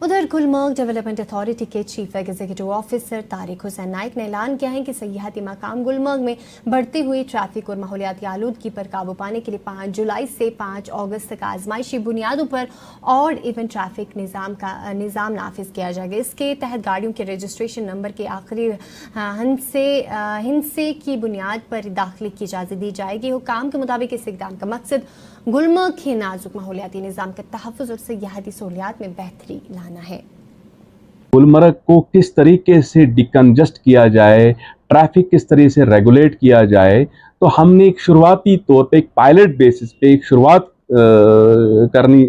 उधर Gulmarg development authority के chief executive officer Tariq Hussain Naik ने ऐलान किया है कि सयाहती मकाम गुलमर्ग में बढ़ती हुई ट्रैफिक और माहौलियाती आलूदगी पर काबू पाने के लिए 5 जुलाई से 5 अगस्त तक आजमाइशी बुनियादों पर और इवन ट्रैफिक निज़ाम नाफिज किया जाएगा। इसके तहत गाड़ियों के रजिस्ट्रेशन नंबर के आखिरी हिस्से की बुनियाद पर दाखिले की इजाज़त दी जाएगी। हुकाम के मुताबिक इस इक़दाम का मकसद गुलमर्ग के नाजुक माहौलियाती निज़ाम के तहफ़्फ़ुज़ और सयाहती सहूलियात में बेहतरी लाना है। गुलमर्ग को किस तरीके से डिकंजस्ट किया जाए, ट्रैफिक किस तरीके से रेगुलेट किया जाए, तो हमने एक शुरुआती तौर पे एक पायलट बेसिस पे एक शुरुआत करनी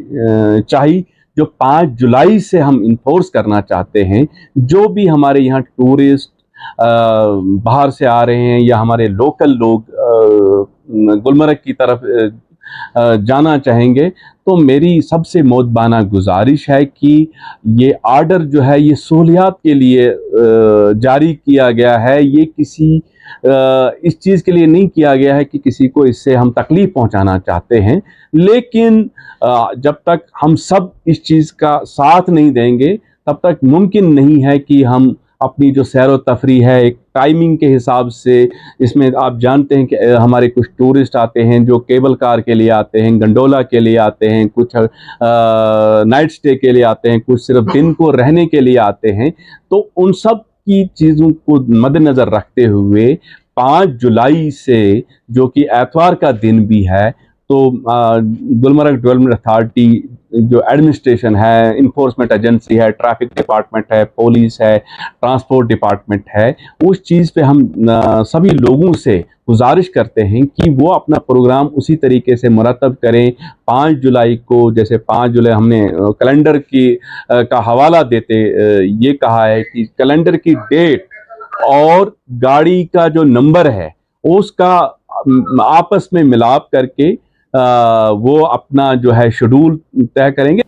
चाहिए, जो 5 जुलाई से हम इन्फोर्स करना चाहते हैं। जो भी हमारे यहाँ टूरिस्ट बाहर से आ रहे हैं या हमारे लोकल लोग गुलमर्ग की तरफ जाना चाहेंगे, तो मेरी सबसे मोदबाना गुजारिश है कि ये आर्डर जो है ये सहूलियात के लिए जारी किया गया है। ये किसी इस चीज़ के लिए नहीं किया गया है कि किसी को इससे हम तकलीफ़ पहुंचाना चाहते हैं। लेकिन जब तक हम सब इस चीज़ का साथ नहीं देंगे, तब तक मुमकिन नहीं है कि हम अपनी जो सैर व तफरीह है एक टाइमिंग के हिसाब से, इसमें आप जानते हैं कि हमारे कुछ टूरिस्ट आते हैं जो केबल कार के लिए आते हैं, गंडोला के लिए आते हैं, कुछ नाइट स्टे के लिए आते हैं, कुछ सिर्फ दिन को रहने के लिए आते हैं। तो उन सब की चीज़ों को मद्देनज़र रखते हुए 5 जुलाई से, जो कि एतवार का दिन भी है, तो गुलमर्ग डेवलपमेंट अथॉरिटी जो एडमिनिस्ट्रेशन है, इन्फोर्समेंट एजेंसी है, ट्रैफिक डिपार्टमेंट है, पुलिस है, ट्रांसपोर्ट डिपार्टमेंट है, उस चीज़ पे हम सभी लोगों से गुजारिश करते हैं कि वो अपना प्रोग्राम उसी तरीके से मुरतब करें। 5 जुलाई को, जैसे 5 जुलाई हमने कैलेंडर की का हवाला देते ये कहा है कि कैलेंडर की डेट और गाड़ी का जो नंबर है उसका आपस में मिलाप करके वो अपना जो है शेड्यूल तय करेंगे।